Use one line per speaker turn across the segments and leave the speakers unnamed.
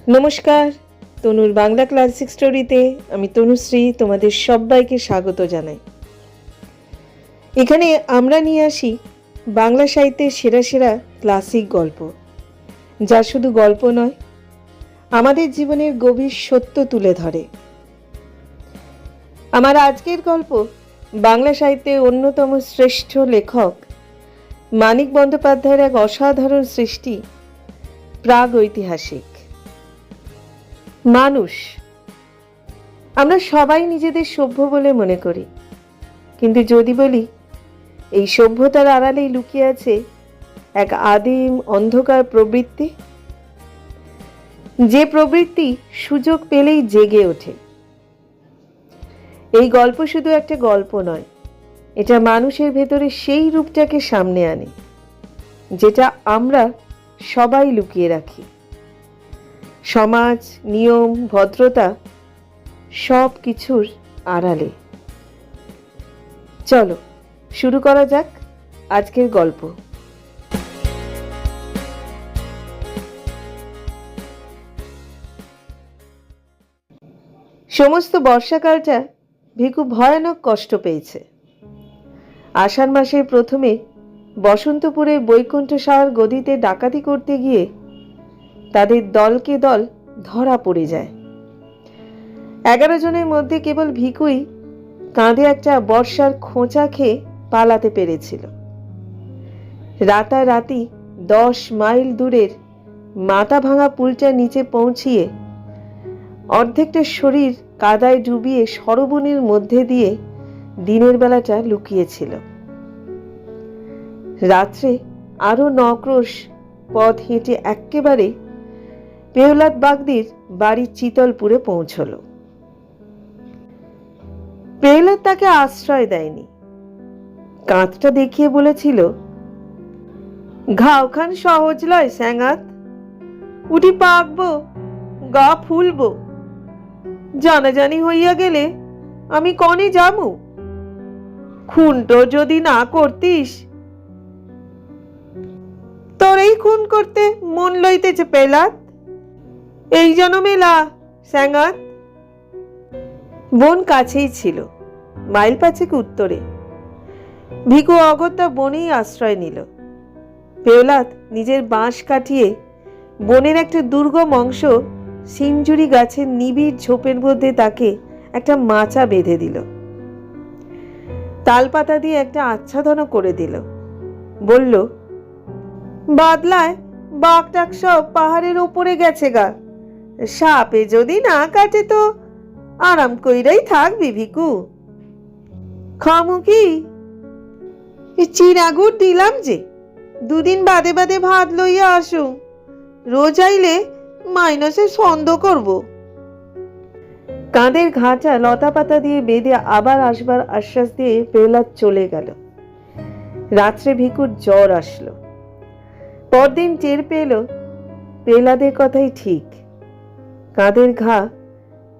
নমস্কার, তনুর বাংলা ক্লাসিক স্টোরিতে আমি তনুশ্রী তোমাদের সবাইকে স্বাগত জানাই। এখানে আমরা নিয়ে আসি বাংলা সাহিত্যের সেরা সেরা ক্লাসিক গল্প, যা শুধু গল্প নয়, আমাদের জীবনের গভীর সত্য তুলে ধরে। আমার আজকের গল্প বাংলা সাহিত্যের অন্যতম শ্রেষ্ঠ লেখক মানিক বন্দ্যোপাধ্যায়ের এক অসাধারণ সৃষ্টি, প্রাগৈতিহাসিক। মানুষ। আমরা সবাই নিজেদের সভ্য বলে মনে করি, কিন্তু যদি বলি এই সভ্যতার আড়ালেই লুকিয়ে আছে এক আদিম অন্ধকার প্রবৃত্তি, যে প্রবৃত্তি সুযোগ পেলেই জেগে ওঠে। এই গল্প শুধু একটা গল্প নয়, এটা মানুষের ভেতরে সেই রূপটাকে সামনে আনে যেটা আমরা সবাই লুকিয়ে রাখি। সমাজ, নিয়ম, ভদ্রতা সব কিছুর আড়ালে। চলো শুরু করা যাক আজকের গল্প। সমস্ত বর্ষাকালটা ভিকু ভয়ানক কষ্ট পেয়েছে। আষাঢ় মাসের প্রথমে বসন্তপুরে বৈকুণ্ঠ সাহার গদিতে ডাকাতি করতে গিয়ে তাদের দলকে দল ধরা পড়ে যায়। 11 জনের মধ্যে কেবল ভিকুই কাঁধে একটা বর্ষার খোঁচা খেয়ে পালাতে পেরেছিল। রাতারাতি 10 মাইল দূরের মাথা ভাঙা পুলটার নিচে পৌঁছিয়ে অর্ধেকটা শরীর কাদায় ডুবিয়ে সরবনের মধ্যে দিয়ে দিনের বেলাটা লুকিয়েছিল। রাত্রে আরো 9 ক্রোশ পথ হেঁটে একেবারে পেহলাদ বাগদির বাড়ির চিতলপুরে পৌঁছল। পেহলাদ তাকে আশ্রয় দেয়নি, কাঁধটা দেখিয়ে বলেছিল, ঘাওখান সহজ লয় স্যাঙাত, উঠি পাকবো, গা ফুলবো, জানাজানি হইয়া গেলে আমি কনে যামু, খুনটো যদি না করতিস। তোর এই খুন করতে মন লইতেছে পেহলাদ, এই যেন মেলা স্যাঙাত। বন কাছেই ছিল, মাইল 5 উত্তরে। ভিকু অগত্যা বনেই আশ্রয় নিল। পেহলাদ নিজের বাঁশ কাটিয়ে বনের একটা দুর্গম অংশ সিঞ্জুরি গাছের নিবিড় ঝোপের মধ্যে তাকে একটা মাচা বেঁধে দিল। তালপাতা দিয়ে একটা আচ্ছাদনও করে দিল। বলল, বাদলায় বাঘ টাক সব পাহাড়ের ওপরে গেছে গা, সাপে যদি না কাটে তো আরাম কইরাই থাকবি ভিকু। খামু কি? চিরাগুড় দিলাম যে, 2 দিন বাদে বাদে ভাত লইয়া আসুম, রোজ আইলে মাইনসে ছন্দ করব। কাঁধের ঘাটা লতা পাতা দিয়ে বেঁধে আবার আসবার আশ্বাস দিয়ে পেহলাদ চলে গেল। রাত্রে ভিকুর জ্বর আসলো। পরদিন টের পেল পেহলাদের কথাই ঠিক, কাঁধের ঘা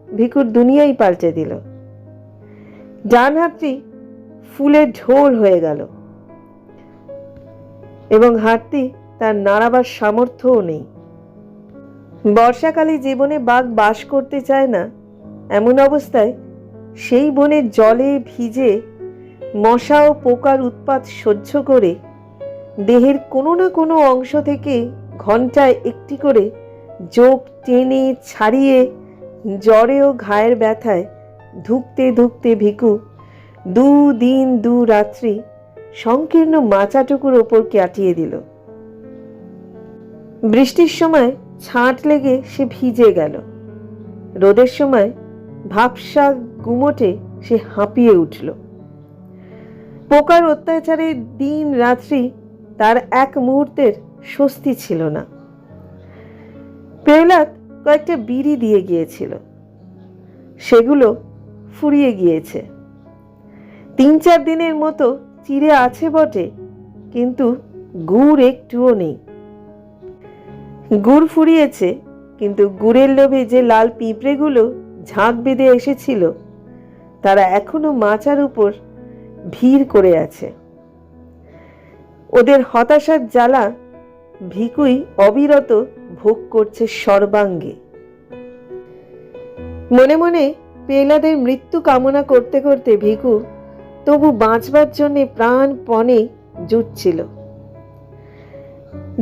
ভিকুর দুনিয়াই পাল্টে দিল। ডান হাতটি ফুলের ঢোল হয়ে গেল এবং হাতটি তার নাড়াবার সামর্থ্যও নেই। বর্ষাকালে যে বনে বাঘ বাস করতে চায় না, এমন অবস্থায় সেই বনের জলে ভিজে মশা ও পোকার উৎপাত সহ্য করে দেহের কোনো না কোনো অংশ থেকে ঘন্টায় একটি করে যোগ টেনে ছাড়িয়ে জ্বরে ও ঘায়ের ব্যথায় ধুকতে ধুকতে ভিকু 2 দিন 2 রাত্রি সংকীর্ণ মাচাটুকুর ওপর কাটিয়ে দিল। বৃষ্টির সময় ছাঁট লেগে সে ভিজে গেল, রোদের সময় ভাবসা গুমোটে সে হাঁপিয়ে উঠল। পোকার অত্যাচারে দিন রাত্রি তার এক মুহূর্তের স্বস্তি ছিল না। পেহলাদ কয়েকটা বিড়ি দিয়ে গিয়েছিল, সেগুলো ফুরিয়ে গিয়েছে। 3-4 দিনের মতো চিড়ে আছে বটে, কিন্তু গুড় একটুও নেই। গুড় ফুরিয়েছে, কিন্তু গুড়ের লোভে যে লাল পিঁপড়েগুলো ঝাঁক বেঁধে এসেছিল তারা এখনো মাচার উপর ভিড় করে আছে। ওদের হতাশার জ্বালা ভিকুই অবিরত ভোগ করছে সর্বাঙ্গে। মনে মনে পেহলাদের মৃত্যু কামনা করতে করতে ভিখু তবু বাঁচবার জন্যে প্রাণপণে জুটছিল।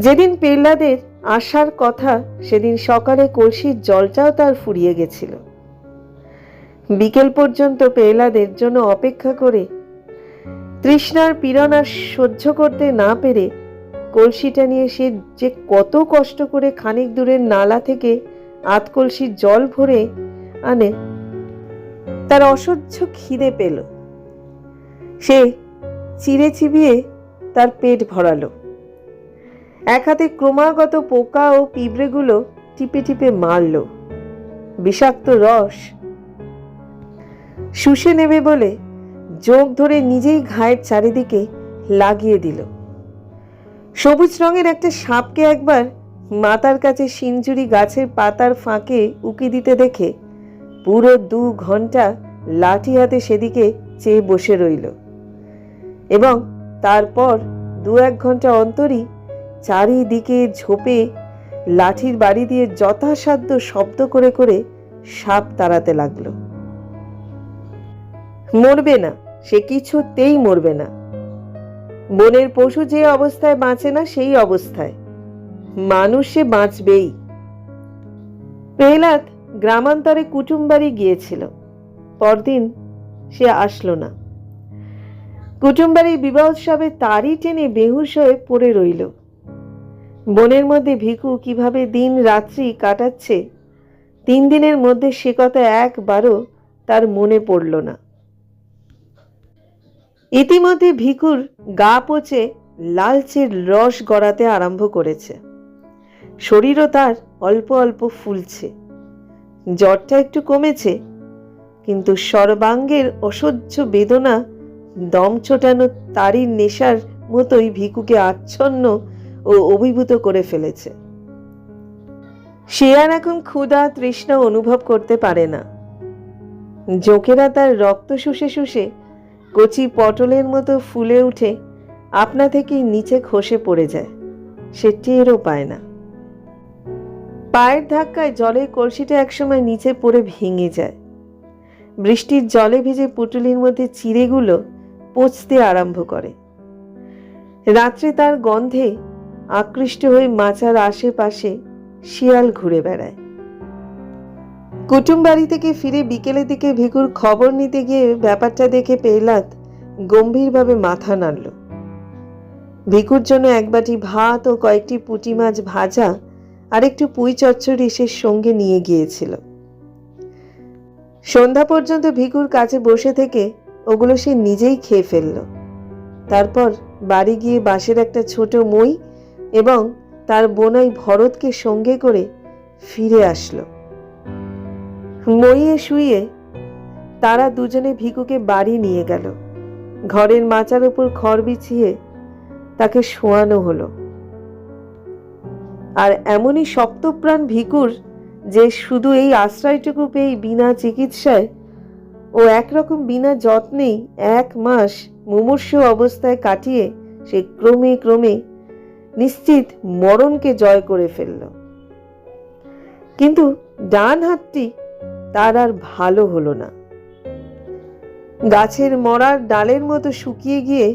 যেদিন পেহলাদের আসার কথা সেদিন সকালে কলসির জলটাও তার ফুরিয়ে গেছিল। বিকেল পর্যন্ত পেহলাদের জন্য অপেক্ষা করে তৃষ্ণার পীড়ন সহ্য করতে না পেরে কলসিটা নিয়ে সে যে কত কষ্ট করে খানিক দূরের নালা থেকে আধ কলসির জল ভরে আনে, তার অসহ্য খিদে পেল। সে চিড়ে চিবিয়ে তার পেট ভরালো। এক হাতে ক্রমাগত পোকা ও পিঁপড়েগুলো টিপে টিপে মারল। বিষাক্ত রস শুষে নেবে বলে যোগ ধরে নিজেই ঘায়ের চারিদিকে লাগিয়ে দিল। সবুজ রঙের একটা সাপকে একবার মাথার কাছে সিঞ্জুরি গাছের পাতার ফাঁকে উকি দিতে দেখে পুরো 2 ঘন্টা লাঠি হাতে সেদিকে চেয়ে বসে রইল এবং তারপর 2-1 ঘন্টা অন্তরই চারিদিকে ঝোপে লাঠির বাড়ি দিয়ে যথাসাধ্য শব্দ করে করে সাপ তাড়াতে লাগলো। মরবে না, সে কিছুতেই মরবে না। বনের পশু যে অবস্থায় বাঁচে না সেই অবস্থায় মানুষ সে বাঁচবেই। পেহলাদ গ্রামান্তরে কুটুম বাড়ি গিয়েছিল। পরদিন সে আসলো না। কুটুম বাড়ির বিবাহ উৎসবে তারই টেনে বেহুশ হয়ে পড়ে রইল। বনের মধ্যে ভিখু কিভাবে দিন রাত্রি কাটাচ্ছে 3 দিনের মধ্যে সে কথা একবারও তার মনে পড়ল না। ইতিমধ্যে ভিখুর গা পচে লালচের রস গড়াতে আরম্ভ করেছে। শরীরও তার অল্প অল্প ফুলছে। জ্বরটা একটু কমেছে, কিন্তু সর্বাঙ্গের অসহ্য বেদনা দম ছোটানো তারই নেশার মতোই ভিখুকে আচ্ছন্ন ও অভিভূত করে ফেলেছে। সে আর এখন ক্ষুধা তৃষ্ণা অনুভব করতে পারে না। জোকেরা তার রক্ত শুষে শুষে কচি পটলের মতো ফুলে উঠে আপনা থেকেই নিচে খসে পড়ে যায়। সে টেরও পায় না। পায়ের ধাক্কায় জলের কলসিটা একসময় নিচে পড়ে ভেঙে যায়। বৃষ্টির জলে ভিজে পুটুলির মধ্যে চিড়েগুলো পচতে আরম্ভ করে। রাত্রে তার গন্ধে আকৃষ্ট হয়ে মাচার আশেপাশে শিয়াল ঘুরে বেড়ায়। কুটুম বাড়ি থেকে ফিরে বিকেলের দিকে ভিখুর খবর নিতে গিয়ে ব্যাপারটা দেখে পেহলাদ গম্ভীরভাবে মাথা নাড়ল। ভিখুর জন্য 1 বাটি ভাত ও কয়েকটি পুঁটি মাছ ভাজা আর একটু পুঁই চচ্চড়ি সে সঙ্গে নিয়ে গিয়েছিল। সন্ধ্যা পর্যন্ত ভিখুর কাছে বসে থেকে ওগুলো সে নিজেই খেয়ে ফেলল। তারপর বাড়ি গিয়ে বাঁশের একটা ছোট মই এবং তার বোনাই ভরতকে সঙ্গে করে ফিরে আসলো। মইয়ে শুয়ে তারা দুজনে ভিখুকে বাড়ি নিয়ে গেল। ঘরের মাচার উপর খড় বিছিয়ে তাকে শোয়ানো হলো। আর এমনই শক্তপ্রাণ ভিখুর যে শুধু এই আশ্রয়টুকু পেয়ে বিনা চিকিৎসায় ও একরকম বিনা যত্নেই 1 মাস মুমূর্ষু অবস্থায় কাটিয়ে সে ক্রমে ক্রমে নিশ্চিত মরণকে জয় করে ফেলল। কিন্তু ডান হাতটি তার আর ভালো হলো না। গাছের মরার ডালের মতো শুকিয়ে গিয়ে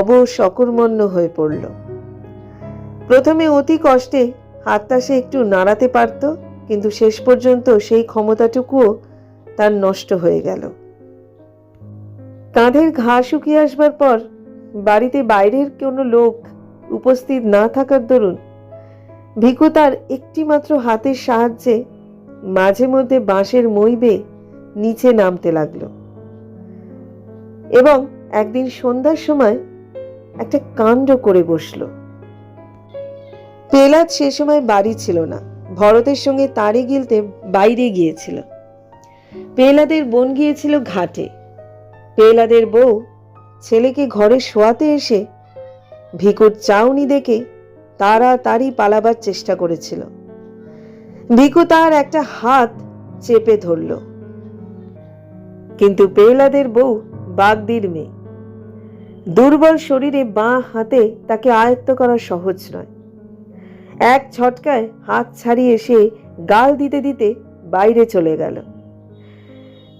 অবশ অকর্মণ্য হয়ে পড়ল। প্রথমে অতি কষ্টে হাতটা সে একটু নাড়াতে পারত, কিন্তু শেষ পর্যন্ত সেই ক্ষমতাটুকুও তার নষ্ট হয়ে গেল। কাঁধের ঘা শুকিয়ে আসবার পর বাড়িতে বাইরের কোনো লোক উপস্থিত না থাকার দরুন ভিখু তার একটিমাত্র হাতের সাহায্যে মাঝে মধ্যে বাঁশের মই বেয়ে নিচে নামতে লাগলো। এবং একদিন সন্ধ্যার সময় একটা কাণ্ড করে বসলো। পেহলাদ সে সময় বাড়ি ছিল না, ভরতের সঙ্গে তাড়ি গিলতে বাইরে গিয়েছিল। পেহলাদের বোন গিয়েছিল ঘাটে। পেহলাদের বউ ছেলেকে ঘরে শোয়াতে এসে ভিখুর চাউনি দেখে তাড়াতাড়ি পালাবার চেষ্টা করেছিল। ভিখু তার একটা হাত চেপে ধরল, কিন্তু পেহলাদের বউ বাগদির মেয়ে। দুর্বল শরীরে বাঁ হাতে তাকে আয়ত্ত করা সহজ নয়। এক ঝটকায় হাত ছাড়িয়ে সে গাল দিতে দিতে বাইরে চলে গেল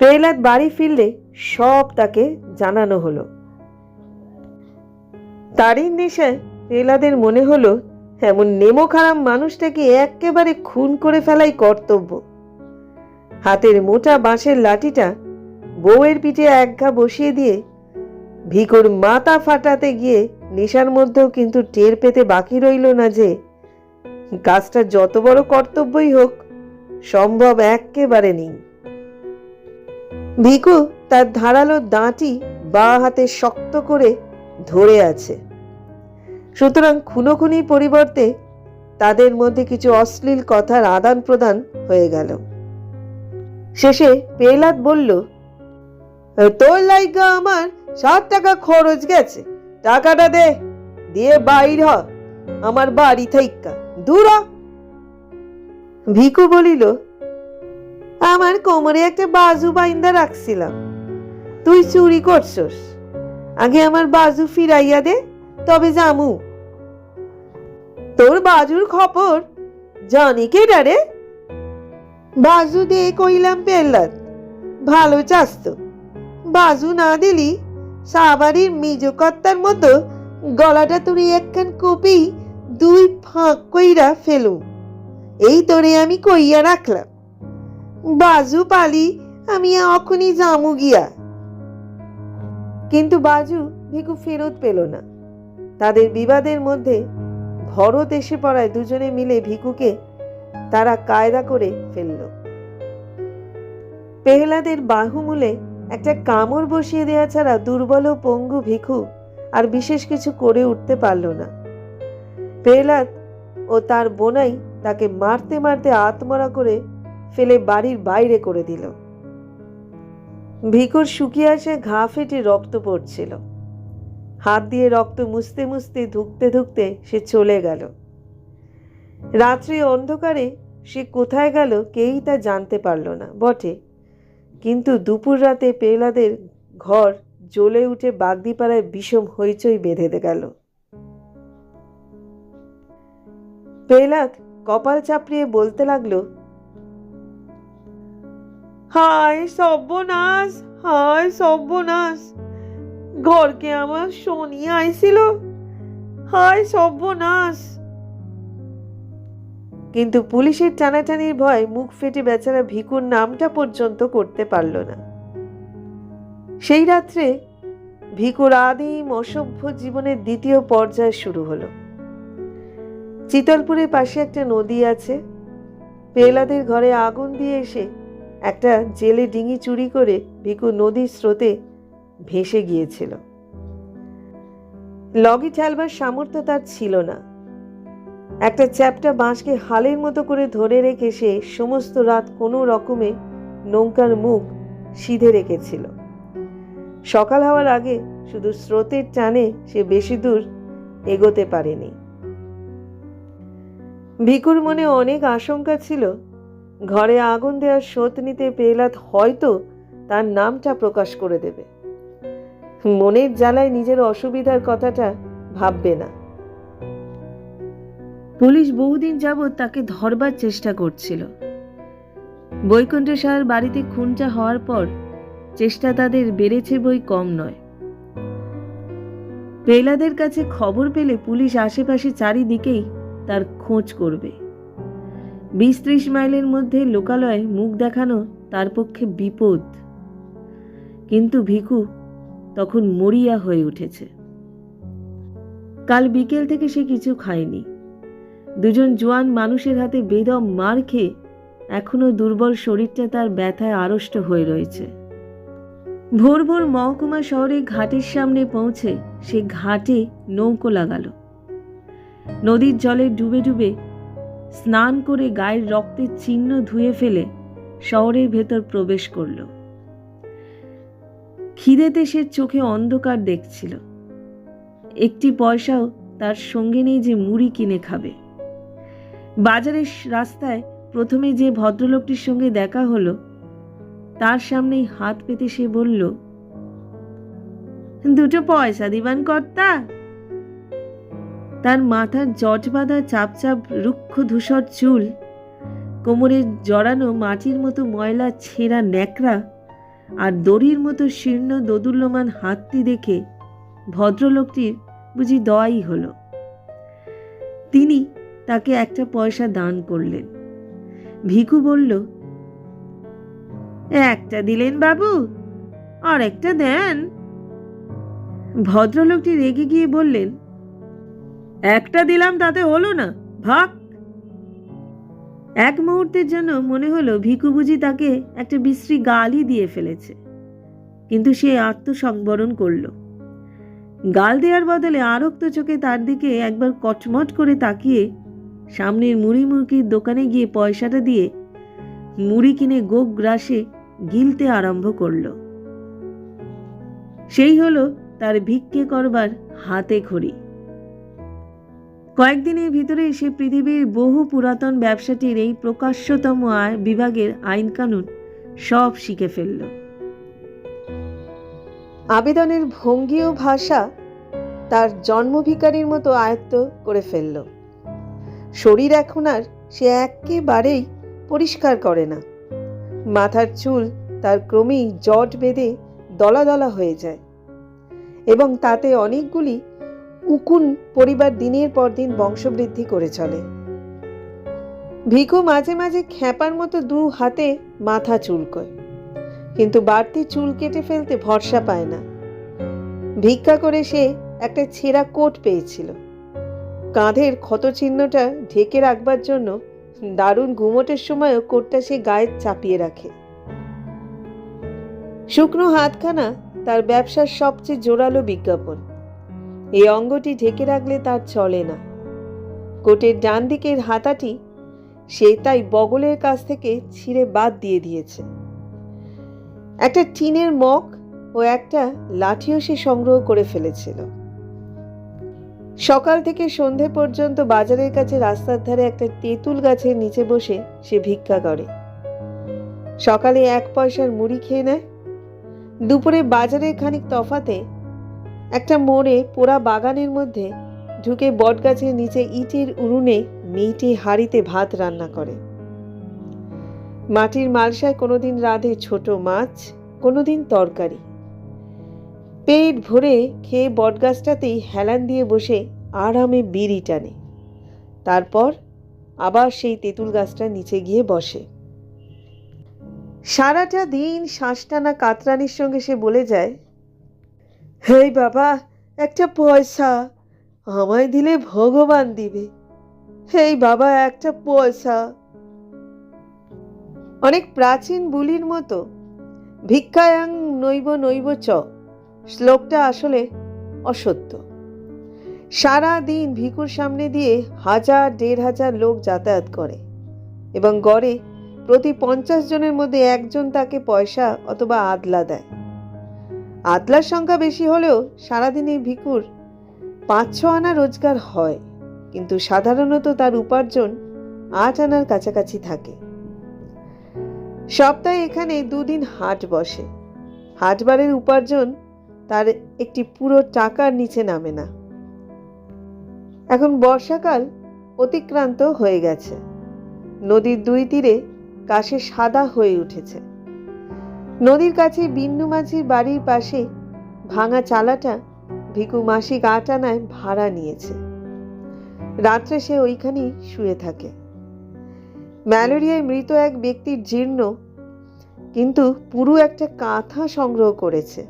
পেহলাদ বাড়ি ফিরলে সব তাকে জানানো হলো। তারই নেশায় পেহলাদের মনে হলো এমন নেমো খারাপ মানুষটাকে একেবারে খুন করে ফেলাই কর্তব্য। হাতের মোটা বাঁশের লাঠিটা বউয়ের পিঠে একঘা বসিয়ে দিয়ে ভিকুর মাথা ফাটাতে গিয়ে নেশার মধ্যেও কিন্তু টের পেতে বাকি রইল না যে কাজটা যত বড় কর্তব্যই হোক সম্ভব একেবারে নেই। ভিকু তার ধারালো দাঁটি বাঁ হাতে শক্ত করে ধরে আছে, সুতরাং খুনোখুনির পরিবর্তে তাদের মধ্যে কিছু অশ্লীল কথার আদান প্রদান হয়ে গেল। শেষে পেহলাদ বলল, তোর লাইগা আমার 7 টাকা খরচ গেছে, টাকাটা দে, দিয়ে বাইর হ আমার বাড়ি থাইক্কা, দূর হ। ভিকু বলিল, আমার কোমরে একটা বাজু বাইন্দা রাখছিলাম, তুই চুরি করছস, আগে আমার বাজু ফিরাইয়া দে, তবে জামু। তোর বাজুর খবর জানি কে ডারে? বাজু দে কইলাম পেহলাদ, ভালো চাস তো, বাজু না দিলি সাবারির মিজো কর্তার মতো গলাটা তুই একখান কপি 2 ফাঁক কইরা ফেলুম, এই তোরে আমি কইয়া রাখলাম, বাজু পালি আমি এখনই জামু গিয়া। কিন্তু বাজু ভিকু ফেরত পেল না। তাদের বিবাদের মধ্যে ভরত এসে পড়ায় দুজনে মিলে ভিকুকে তারা কায়দা করে ফেলল। পেহলাদের বাহুমূলে একটা কামড় বসিয়ে দেওয়া ছাড়া দুর্বল ও পঙ্গু ভিখু আর বিশেষ কিছু করে উঠতে পারল না। পেহলাদ ও তার বোনাই তাকে মারতে মারতে আত্মরা করে ফেলে বাড়ির বাইরে করে দিল। ভিকুর শুকিয়ে আসে ঘা ফেটে রক্ত পড়ছিল। হাত দিয়ে রক্ত মুছতে মুছতে ধুকতে ধুকতে সে চলে গেল। রাত্রি অন্ধকারে সে কোথায় গেল কেউই তা জানতে পারল না বটে, কিন্তু দুপুর রাতে পেহলাদের ঘর জ্বলে উঠে বাগদিপাড়ায় বিষম হইচই বেঁধে গেল। পেহলাদ কপাল চাপড়িয়ে বলতে লাগলো, হায় সর্বনাশ, হায় সর্বনাশ, ঘরকে আমার শনি আইছিল, হায় সর্বনাশ। কিন্তু পুলিশের টানাটানির ভয় মুখ ফেটে বেচারা ভিকুর নামটা পর্যন্ত করতে পারল না। সেই রাত্রে ভিকুর আদিম অসভ্য জীবনের দ্বিতীয় পর্যায় শুরু হলো। চিতলপুরের পাশে একটা নদী আছে। পেহলাদের ঘরে আগুন দিয়ে এসে একটা জেলে ডিঙি চুরি করে ভিকু নদীর স্রোতে ভেসে গিয়েছিল। লগি ঠেলবার সামর্থ্য তার ছিল না। একটা চ্যাপ্টা বাঁশকে হালের মতো করে ধরে রেখে সে সমস্ত রাত কোনো রকমে নৌকার মুখ সিধে রেখেছিল। সকাল হওয়ার আগে শুধু স্রোতের টানে সে বেশি দূর এগোতে পারেনি। ভিকুর মনে অনেক আশঙ্কা ছিল, ঘরে আগুন দেওয়ার শোধ নিতে পেহলাদ হয়তো তার নামটা প্রকাশ করে দেবে। মনের জ্বালায় নিজের অসুবিধার কথাটা ভাববে না। পুলিশ বহুদিন যাবৎ তাকে ধরবার চেষ্টা করছিল। বৈকুণ্ঠ সাহের বাড়িতে খুনটা হওয়ার পর চেষ্টা তাদের বেড়েছে বই কম নয়। পেহলাদের কাছে খবর পেলে পুলিশ আশেপাশে চারিদিকেই তার খোঁজ করবে। 20-30 মাইলের মধ্যে লোকালয়ে মুখ দেখানো তার পক্ষে বিপদ। কিন্তু ভিকু তখন মরিয়া হয়ে উঠেছে। কাল বিকেল থেকে সে কিছু খায়নি। দুজন জোয়ান মানুষের হাতে বেদম মার খেয়ে এখনো দুর্বল শরীরটা তার ব্যথায় আড়ষ্ট হয়ে রয়েছে। ভোর ভোর মহকুমা শহরে ঘাটের সামনে পৌঁছে সে ঘাটে নৌকো লাগালো। নদীর জলে ডুবে ডুবে স্নান করে গায়ের রক্তের চিহ্ন ধুয়ে ফেলে শহরের ভেতর প্রবেশ করল। খিদেতে সে চোখে অন্ধকার দেখছিল। একটি পয়সাও তার সঙ্গে নেই যে মুড়ি কিনে খাবে। বাজারের রাস্তায় প্রথমে যে ভদ্রলোকটির সঙ্গে দেখা হলো তার সামনেই হাত পেতে সে বলল, 2 পয়সা দিবান কর্তা। তার মাথার জট বাঁধা চাপচাপ রুক্ষ ধূসর চুল, কোমরে জড়ানো মাটির মতো ময়লা ছেঁড়া ন্যাকড়া আর দড়ির মতো শীর্ণ দোদুল্যমান হাতটি দেখে ভদ্রলোকটির বুঝি দয়াই হলো। তিনি তাকে একটা পয়সা দান করলেন। ভিখু বলল, একটা দিলেন বাবু, আর একটা দেন। ভদ্রলোকটি রেগে গিয়ে বললেন, একটা দিলাম তাতে হলো না, ভাগ। এক মুহূর্তের জন্য মনে হলো ভিখু বুঝি তাকে একটা বিশ্রী গালই দিয়ে ফেলেছে, কিন্তু সে আত্মসংবরণ করল। গাল দেওয়ার বদলে আরক্ত চোখে তার দিকে একবার কটমট করে তাকিয়ে সামনের মুড়ি মুরগির দোকানে গিয়ে পয়সাটা দিয়ে মুড়ি কিনে গোপ গ্রাসে গিলতে আরম্ভ করল। সেই হলো তার ভিক্ষে করবার হাতে খড়ি। কয়েকদিনের ভিতরে সে পৃথিবীর বহু পুরাতন ব্যবসাটির এই প্রকাশ্যতম আয় বিভাগের আইন কানুন সব শিখে ফেলল। আবেদনের ভঙ্গি ও ভাষা তার জন্মভিকারীর মতো আয়ত্ত করে ফেলল। শরীর এখন আর সে একেবারেই পরিষ্কার করে না। মাথার চুল তার ক্রমেই জট বেঁধে দলা দলা হয়ে যায় এবং তাতে অনেকগুলি উকুন পরিবার দিনের পর দিন বংশবৃদ্ধি করে চলে। ভিখু মাঝে মাঝে খ্যাপার মতো দু হাতে মাথা চুলকোয়, কিন্তু বাড়তি চুল কেটে ফেলতে ভরসা পায় না। ভিক্ষা করে সে একটা ছেঁড়া কোট পেয়েছিল। কাঁধের ক্ষতচিহ্নটা ঢেকে রাখবার জন্য দারুণ ঘুমোটের সময়ও কোটটা সে গায়ে চাপিয়ে রাখে। শুকনো হাতখানা তার ব্যবসার সবচেয়ে জোরালো বিজ্ঞাপন। এই অঙ্গটি ঢেকে রাখলে তার চলে না। কোটের ডান দিকের হাতাটি সে তাই বগলের কাছ থেকে ছিঁড়ে বাদ দিয়ে দিয়েছে। একটা টিনের মগ ও একটা লাঠিও সে সংগ্রহ করে ফেলেছিল। সকাল থেকে সন্ধে পর্যন্ত বাজারের কাছে রাস্তার ধারে একটা তেঁতুল গাছের নিচে বসে সে ভিক্ষা করে। সকালে 1 পয়সার মুড়ি খেয়ে নেয়। দুপুরে বাজারের খানিক তফাতে একটা মোড়ে পোড়া বাগানের মধ্যে ঢুকে বটগাছের নিচে ইটের উনুনে মেয়েটি হাঁড়িতে ভাত রান্না করে। মাটির মালসায় কোনোদিন রাঁধে ছোট মাছ, কোনোদিন তরকারি। পেট ভরে খেয়ে বটগাছটাতেই হেলান দিয়ে বসে আরামে বিড়ি টানে। তারপর আবার সেই তেঁতুল গাছটার নিচে গিয়ে বসে। সারাটা দিন শ্বাস টানা কাতরানির সঙ্গে সে বলে যায়, হেই বাবা, একটা পয়সা আমায় দিলে ভগবান দিবে। হেই বাবা, একটা পয়সা। অনেক প্রাচীন বুলির মতো ভিক্ষায়াং নৈব নৈব চ শ্লোকটা আসলে অসত্য। সারা দিন ভিখুর সামনে দিয়ে 1000-1500 লোক যাতায়াত করে এবং গড়ে প্রতি 50 জনের মধ্যে একজন তাকে পয়সা অথবা আদলা দেয়। আদলার সংখ্যা বেশি হলেও সারাদিনে ভিখুর 5-6 আনা রোজগার হয়, কিন্তু সাধারণত তার উপার্জন 8 আনার কাছাকাছি থাকে। সপ্তাহে এখানে 2 দিন হাট বসে। হাটবারের উপার্জন তার একটি পুরো টাকার নিচে নামে না। এখন বর্ষাকাল অতিক্রান্ত হয়ে গেছে। নদীর 2 তীরে কাশে সাদা হয়ে উঠেছে। নদীর কাছে বিন্নু মাঝির বাড়ির পাশে ভাঙা চালাটা ভিখু মাসিক 8 আনায় ভাড়া নিয়েছে। রাত্রে সে ওইখানেই শুয়ে থাকে। ম্যালেরিয়ায় মৃত এক ব্যক্তির জীর্ণ কিন্তু পুরো একটা কাঁথা সংগ্রহ করেছে।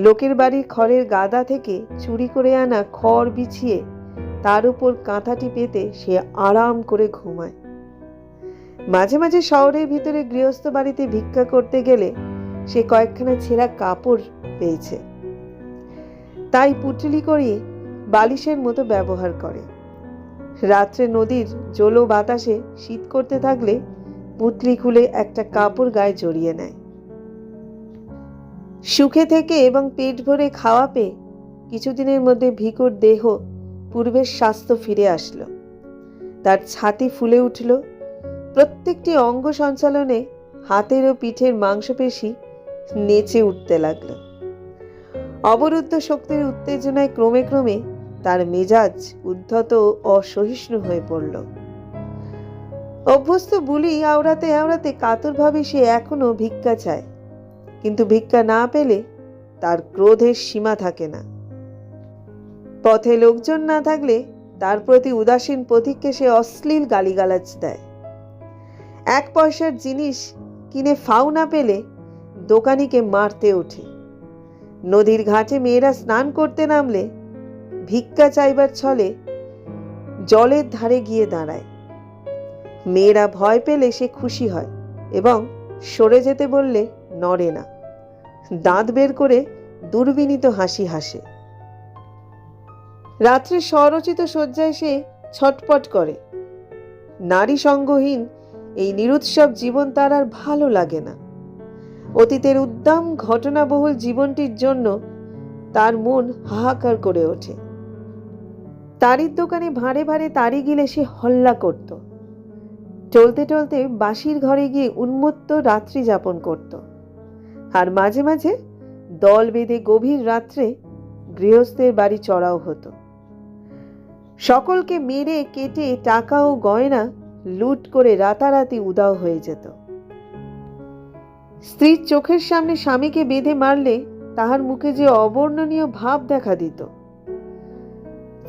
লোকের বাড়ির খড়ের গাদা থেকে চুরি করে আনা খড় বিছিয়ে তার উপর কাঁথাটি পেতে সে আরাম করে ঘুমায়। মাঝে মাঝে শহরের ভিতরে গৃহস্থ বাড়িতে ভিক্ষা করতে গেলে সে কয়েকখানা ছেঁড়া কাপড় পেয়েছে, তাই পুটলি করিয়ে বালিশের মতো ব্যবহার করে। রাত্রে নদীর জলো বাতাসে শীত করতে থাকলে পুটলি খুলে একটা কাপড় গায়ে জড়িয়ে নেয়। সুখে থেকে এবং পেট ভরে খাওয়া পেয়ে কিছুদিনের মধ্যে ভিখুর দেহ পূর্বের স্বাস্থ্য ফিরে আসলো। তার ছাতি ফুলে উঠল। প্রত্যেকটি অঙ্গ সঞ্চালনে হাতের ও পিঠের মাংসপেশি নেচে উঠতে লাগলো। অবরুদ্ধ শক্তির উত্তেজনায় ক্রমে ক্রমে তার মেজাজ উদ্ধত ও অসহিষ্ণু হয়ে পড়ল। অভ্যস্ত বুলি আওড়াতে আওড়াতে কাতরভাবে সে এখনো ভিক্ষা চায়। কিন্তু ভিক্ষা না পেলে তার ক্রোধের সীমা থাকে না। পথে লোকজন না থাকলে তার প্রতি উদাসীন পথিককে সে অশ্লীল গালিগালাজ দেয়। 1 পয়সার জিনিস কিনে ফাও না পেলে দোকানিকে মারতে ওঠে। নদীর ঘাটে মেয়েরা স্নান করতে নামলে ভিক্ষা চাইবার ছলে জলের ধারে গিয়ে দাঁড়ায়। মেয়েরা ভয় পেলে সে খুশি হয় এবং সরে যেতে বললে নড়ে না, দাঁত বের করে দুর্বিনীত হাসি হাসে। রাত্রে স্বরচিত শয্যায় সে ছটপট করে। নারী সঙ্গহীন এই নিরুৎসব জীবন তার আর ভালো লাগে না। অতীতের উদ্দাম ঘটনাবহুল জীবনটির জন্য তার মন হাহাকার করে ওঠে। তারির দোকানে ভাঁড়ে ভাঁড়ে তারি গিলে সে হল্লা করত। চলতে চলতে বাসির ঘরে গিয়ে উন্মত্ত রাত্রি যাপন করত। আর মাঝে মাঝে দল বেঁধে গভীর রাত্রে গৃহস্থের বাড়ি চড়াও হতো। সকলকে মেরে কেটে টাকা ও গয়না লুট করে রাতারাতি উধাও হয়ে যেত। স্ত্রীর চোখের সামনে স্বামীকে বেঁধে মারলে তাহার মুখে যে অবর্ণনীয় ভাব দেখা দিত।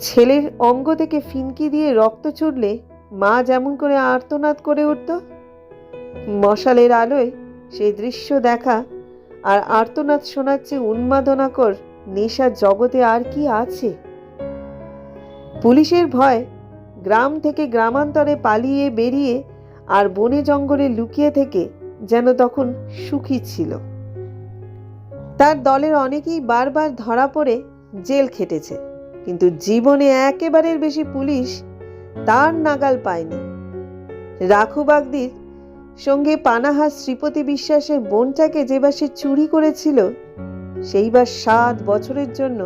ছেলের অঙ্গ থেকে ফিনকি দিয়ে রক্ত ছুটলে মা যেমন করে আর্তনাদ করে উঠত, মশালের আলোয় সেই দৃশ্য দেখা আর আর্তনাদ শোনার চেয়ে উন্মাদনাকর নেশার জগতে আর কি আছে? পুলিশের ভয় গ্রাম থেকে গ্রামান্তরে পালিয়ে বেরিয়ে আর বনে জঙ্গলে লুকিয়ে থেকে যেন তখন সুখী ছিল। তার দলের অনেকেই বারবার ধরা পড়ে জেল খেটেছে, কিন্তু জীবনে একেবারের বেশি পুলিশ তার নাগাল পায়নি। রাখু বাগদির সঙ্গে পানাহার শ্রীপতি বিশ্বাসের বোনটাকে যেবার সে চুরি করেছিল, সেইবার 7 বছরের জন্য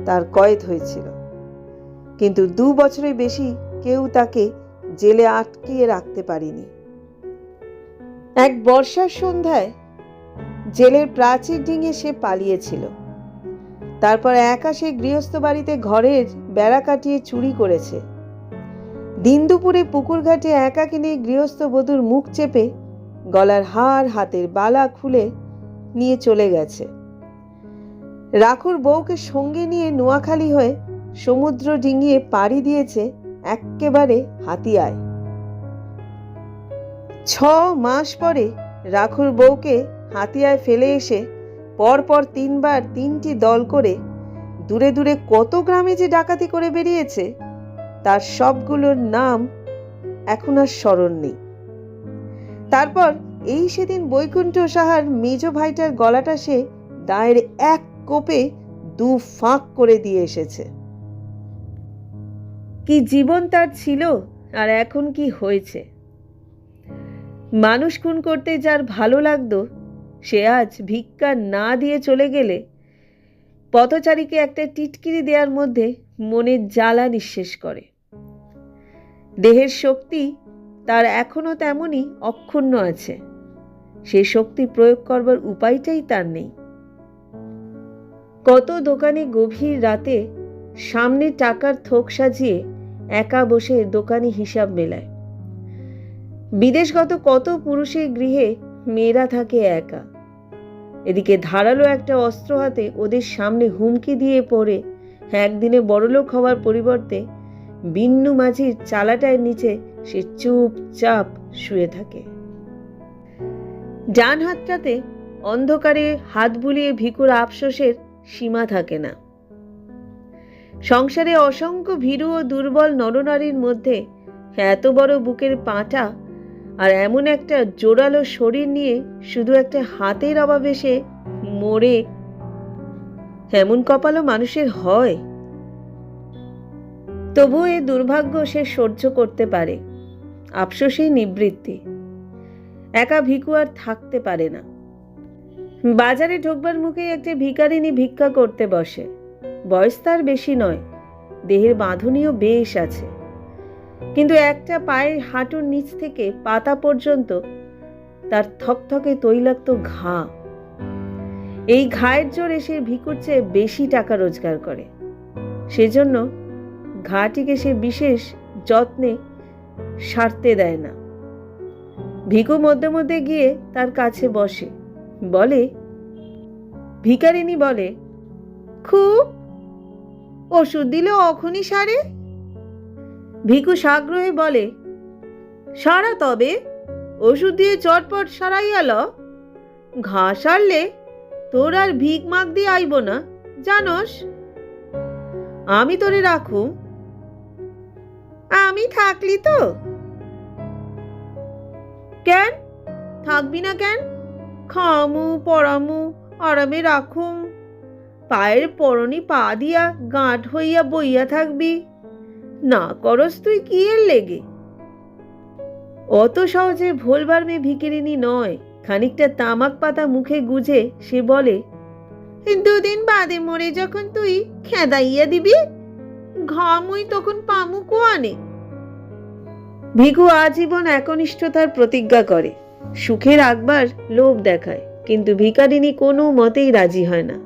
তার কয়েদ হয়েছিল, কিন্তু 2 বছরের বেশি কেউ তাকে জেলে আটকিয়ে রাখতে পারেনি। এক বর্ষার সন্ধ্যায় জেলের প্রাচীর ডিঙে সে পালিয়েছিল। তারপর একা সে গৃহস্থ বাড়িতে ঘরের বেড়া কাটিয়ে চুরি করেছে। দিন দুপুরে পুকুর ঘাটে একাকিনী গৃহস্থ বধূর মুখ চেপে গলার হার হাতের বালা খুলে নিয়ে চলে গেছে। রাখুর বউকে সঙ্গে নিয়ে নোয়াখালী হয়ে সমুদ্র ডিঙিয়ে পাড়ি দিয়েছে এক্কেবারে হাতিয়ায়। 6 মাস পরে রাখুর বউকে হাতিয়ায় ফেলে এসে পরপর 3 বার 3টি দল করে দূরে দূরে কত গ্রামে যে ডাকাতি করে বেরিয়েছে তার সবগুলোর নাম এখন আর স্মরণ নেই। তারপর এই সেদিন বৈকুণ্ঠ সাহার মেজ ভাইটার গলাটা সে দায়ের 1 কোপে 2 ফাঁক করে দিয়ে এসেছে। কি জীবন তার ছিল আর এখন কি হয়েছে! মানুষ খুন করতে যার ভালো লাগতো সে আজ ভিক্ষা না দিয়ে চলে গেলে পথচারীকে একটা টিটকিরি দেওয়ার মধ্যে মনের জ্বালা নিঃশেষ করে। দেহের শক্তি তার এখনো তেমনই অক্ষুণ্ণ আছে, সে শক্তি প্রয়োগ করবার উপায়টাই তার নেই। কত দোকানে গভীর রাতে সামনে টাকার থোক সাজিয়ে একা বসে দোকানি হিসাব মেলায়। বিদেশগত কত পুরুষের গৃহে মেয়েরা থাকে একা। এদিকে ধারালো একটা অস্ত্র হাতে ওদের সামনে হুমকি দিয়ে পড়ে একদিনে বড়লোক হওয়ার পরিবর্তে বিন্নু মাঝির চালাটার নিচে সে চুপচাপ শুয়ে থাকে। ডান হাতটাতে অন্ধকারে হাত বুলিয়ে ভিখুর আফসোসের সীমা থাকে না। সংসারে অসংখ্য ভীরু ও দুর্বল নরনারীর মধ্যে এত বড় বুকের পাঁটা আর এমন একটা জোরালো শরীর নিয়ে শুধু একটা হাতের অভাবে সে মরে, এমন কপালও মানুষের হয়? তবুও এ দুর্ভাগ্য সে সহ্য করতে পারে। আফসোসেই নিবৃত্তি। একা ভিখু আর থাকতে পারে না। বাজারে ঢোকবার মুখেই একটা ভিখারিনী ভিক্ষা করতে বসে। বয়স তার বেশি নয়, দেহের বাঁধনীও বেশ আছে, কিন্তু একটা পায়ের হাঁটুর নিচ থেকে পাতা পর্যন্ত তার থকথকে তৈলাক্ত ঘা। এই ঘায়ের জোরে সে ভিখুর চেয়ে বেশি টাকা রোজগার করে। সেজন্য ঘাটিকে সে বিশেষ যত্নে সারতে দেয় না। ভিখু মধ্যে মধ্যে গিয়ে তার কাছে বসে, বলে, ভিখারিনী বলে, খুব? ওষুধ দিলে অখনই সারে? ভিখু সাগ্রহে বলে, সারা তবে, ওষুধ দিয়ে চটপট সারাইয়া ল। ঘা সারলে তোর আর ভিক মাগ দিয়ে আইব না, জানস? আমি তোরে রাখু? আমি থাকলি তো? কেন থাকবি না কেন? খামু পড়ামু, আরামে রাখুম, পায়ের পরনি পা দিয়া গাঁট হইয়া বইয়া থাকবি, না করস তুই কি এর লেগে? অত সহজে ভোলবার মেয়ে ভিখিরিনী নয়। খানিকটা তামাক পাতা মুখে গুজে সে বলে, দুদিন বাদে মরে যখন তুই খেদাইয়া দিবি, ঘামুই তখন পামু কোয়ানে। ভিখু আজীবন একনিষ্ঠতার প্রতিজ্ঞা করে, সুখে রাখবার লোভ দেখায়, কিন্তু ভিখারিনী কোনো মতেই রাজি হয় না।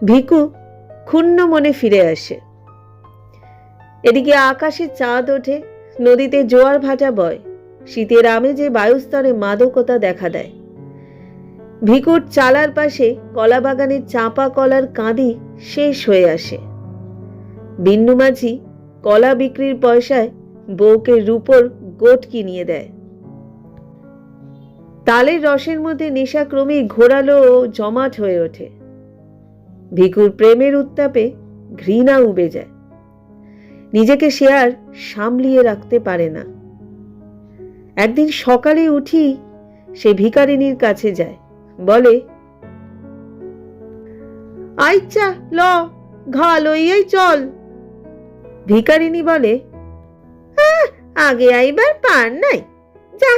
ভিখু ক্ষুণ্ণ মনে ফিরে আসে। এদিকে আকাশে চাঁদ ওঠে, নদীতে জোয়ার ভাটা বয়, শীতের আমেজে বায়ুস্তরে মাদকতা দেখা দেয়। ভিকুর চালার পাশে কলা বাগানের চাঁপা কলার কাঁদি শেষ হয়ে আসে। বিন্নু মাঝি কলা বিক্রির পয়সায় বউকে রূপোর গোট কিনিয়ে দেয়। তালের রসের মধ্যে নেশা ক্রমেই ঘোরালো ও জমাট হয়ে ওঠে। ভিকুর প্রেমের উত্তাপে ঘৃণা উবে যায়। নিজেকে সে আর সামলিয়ে রাখতে পারে না। একদিন সকালে উঠি সে ভিখারিনীর কাছে যায়, বলে, আইচ্ছা ল, ঘা লইয়াই চল। ভিখারিনী বলে, আগে আইবার পার নাই, যা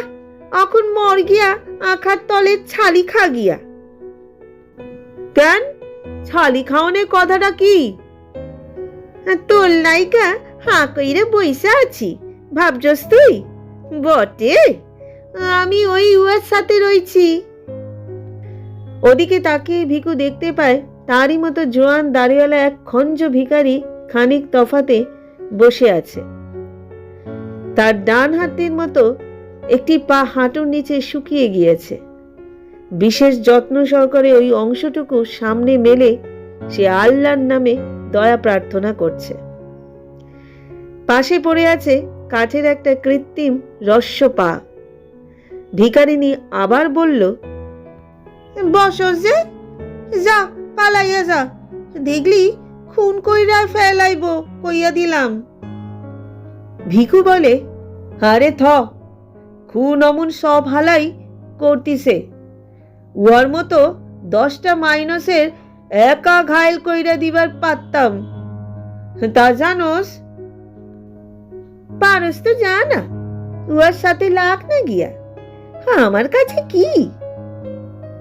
এখন মর গিয়া আখার তলে ছালি খা গিয়া। কেন, ছালি খাওয়ানোর কথাটা কি? তোর লাইকা হাঁ কইরে বইসা আছি ভাবছস তুই? বটে, আমি ওই উয়ার সাথে রইছি। ওদিকে তাকিয়ে ভিখু দেখতে পায় তারই মতো জোয়ান দাড়িওয়ালা এক খঞ্জ ভিখারি খানিক তফাতে বসে আছে। তার ডান হাতের মতো একটি পা হাঁটুর নিচে শুকিয়ে গিয়েছে। বিশেষ যত্ন সহকারে ওই অংশটুকু সামনে মেলে সে আল্লাহর নামে দয়া প্রার্থনা করছে। পাশে পড়ে আছে কাঠের একটা কৃত্রিম রস্য পা। ভিখারিনী আবার বলল, বসস যে, যা পালাইয়া যা, দেখলি খুন কইরা ফেলাইব কইয়া দিলাম। ভিখু বলে, আরে থ, খুন অমন সব হালাই করতিছে, উহার মতো 10টা মাইনসের একা ঘায়েল কইরা দিবার পারতাম, তা জানোস? পারস তো জানা, উহার সাথে লাগ না গিয়া, আমার কাছে কি?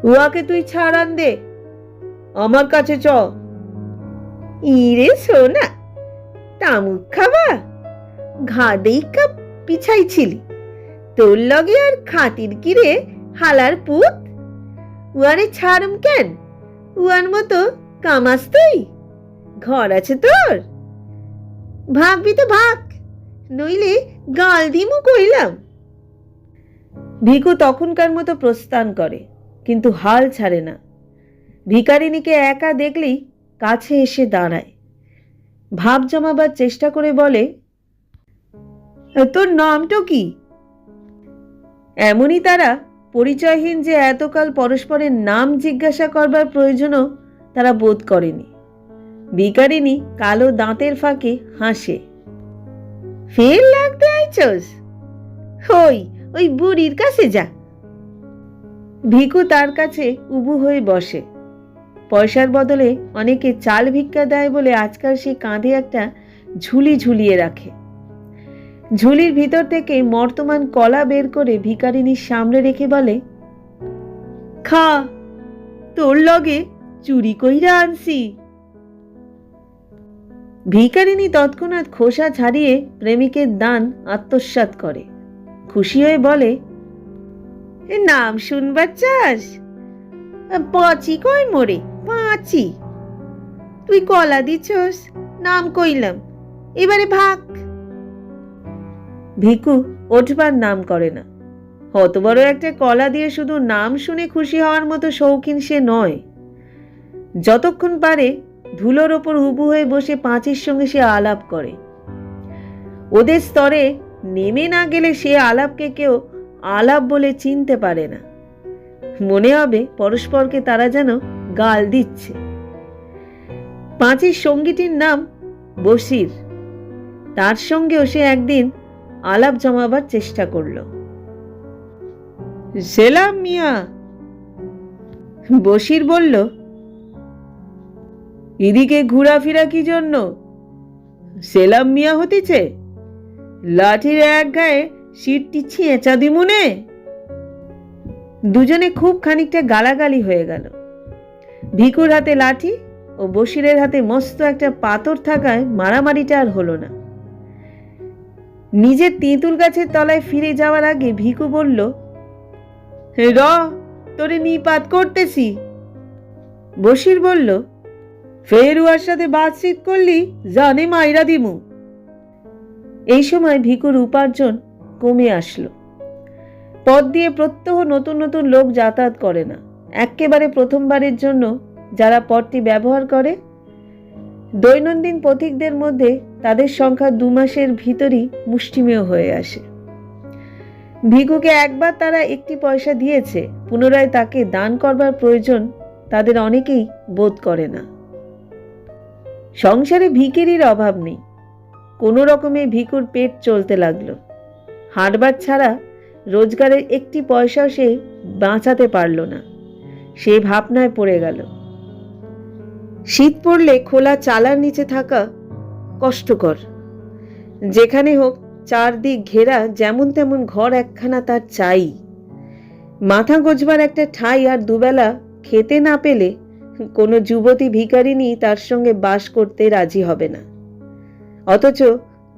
উহাকে তুই ছাড়ান দে, আমার কাছে চ। ইরে সোনা, তামুক খাবা? ঘা দেইকা পিছাইছিলি, তোর লগে আর খাতির কিরে হালার পুত? উয়ারে ছাড়ম কেন? উয়ার মতো কামাস তুই? ঘর আছে তোর? ভাগবি তো ভাগ, নইলে গাল দিমু কইলাম। ভিখু তখনকার মতো প্রস্থান করে, কিন্তু হাল ছাড়ে না। ভিখারিনীকে একা দেখলেই কাছে এসে দাঁড়ায়, ভাব জমাবার চেষ্টা করে বলে, তোর নামটা কি? এমনই তারা পরিচয়হীন যে এতকাল পরস্পরের নাম জিজ্ঞাসা করবার প্রয়োজনও তারা বোধ করেনি। ভিখারিনী কালো দাঁতের ফাঁকে হাসে, ফের লাগতে আইছস? ওই বুড়ির কাছে যা। ভিখু তার কাছে উবু হয়ে বসে। পয়সার বদলে অনেকে চাল ভিক্ষা দেয় বলে আজকাল সে কাঁধে একটা ঝুলি ঝুলিয়ে রাখে। ঝুলির ভিতর থেকে মর্তমান কলা বের করে ভিখারিনীর সামনে রেখে বলে, খা, তোর লগে চুরি কইরা আনছি। ভিখারিনী তৎক্ষণাৎ খোসা ছাড়িয়ে প্রেমিকের দান আত্মসাৎ করে। খুশি হয়ে বলে, নাম শুনবার চাস? পাঁচি কয় মোরে, পাঁচি। তুই কলা দিছস, নাম কইলাম, এবারে ভাগ। ভিখু ওঠবার নাম করে না। অত বড় একটা কলা দিয়ে শুধু নাম শুনে খুশি হওয়ার মতো শৌখিন সে নয়। যতক্ষণ পারে ধুলোর ওপর উবু হয়ে বসে পাঁচির সঙ্গে সে আলাপ করে। ওদের স্তরে নেমে না গেলে সে আলাপকে কেউ আলাপ বলে চিনতে পারে না। মনে হবে পরস্পরকে তারা যেন গাল দিচ্ছে। পাঁচির সঙ্গীটির নাম বশির। তার সঙ্গেও সে একদিন আলাপ জমাবার চেষ্টা করল। সেলাম মিয়া। বশির বলল, এদিকে ঘোরাফেরা কি জন্য? সেলাম মিয়া হতিছে? লাঠির এক গায়ে সিটটি ছিঁচা দিমুনে। দুজনে খুব খানিকটা গালাগালি হয়ে গেল। ভিকুর হাতে লাঠি ও বশিরের হাতে মস্ত একটা পাথর থাকায় মারামারিটা আর হলো না। নিজের তেঁতুল গাছের তলায় ফিরে যাওয়ার আগে ভিকু বলল, র তোরে নিপাত করতেছি। বশির বলল, ফেরুয়ার সাথে বাতচিত করলি জানে মাইরা দিমু। এই সময় ভিকুর উপার্জন কমে আসলো। পথ দিয়ে প্রত্যহ নতুন নতুন লোক যাতায়াত করে না। একেবারে প্রথমবারের জন্য যারা পথটি ব্যবহার করে, দৈনন্দিন পথিকদের মধ্যে তাদের সংখ্যা 2 মাসের ভিতরই মুষ্টিমেয় হয়ে আসে। ভিকুকে একবার তারা 1টি পয়সা দিয়েছে, পুনরায় তাকে দান করবার প্রয়োজন তাদের অনেকেই বোধ করে না। সংসারে ভিখিরির অভাব নেই। কোনো রকমে ভিকুর পেট চলতে লাগলো। হাটবার ছাড়া রোজগারের 1টি পয়সাও সে বাঁচাতে পারল না। সে ভাবনায় পড়ে গেল। শীত পড়লে খোলা চালার নিচে থাকা কষ্টকর। যেখানে হোক চারদিক ঘেরা যেমন তেমন ঘর একখানা তার চাই। মাথা গোজবার একটা ঠাঁই আর দুবেলা খেতে না পেলে কোনো যুবতী ভিখারিনী তার সঙ্গে বাস করতে রাজি হবে না। অথচ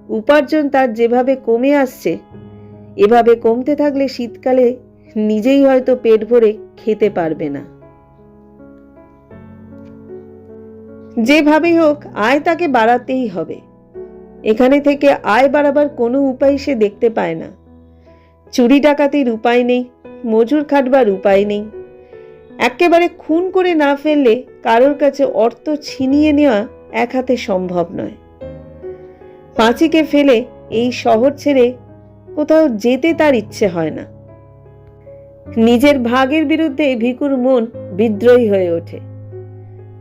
উপার্জন তার যেভাবে কমে আসছে, এভাবে কমতে থাকলে শীতকালে নিজেই হয়তো পেট ভরে খেতে পারবে না। যেভাবেই হোক আয় তাকে বাড়াতেই হবে। এখানে থেকে আয় বাড়াবার কোনো উপায় সে দেখতে পায় না। চুরি ডাকাতির উপায় নেই, মজুর খাটবার উপায় নেই। একেবারে খুন করে না ফেললে কারোর কাছে অর্থ ছিনিয়ে নেওয়া এক হাতে সম্ভব নয়। পাঁচিকে ফেলে এই শহর ছেড়ে কোথাও যেতে তার ইচ্ছে হয় না। নিজের ভাগের বিরুদ্ধে ভিকুর মন বিদ্রোহী হয়ে ওঠে।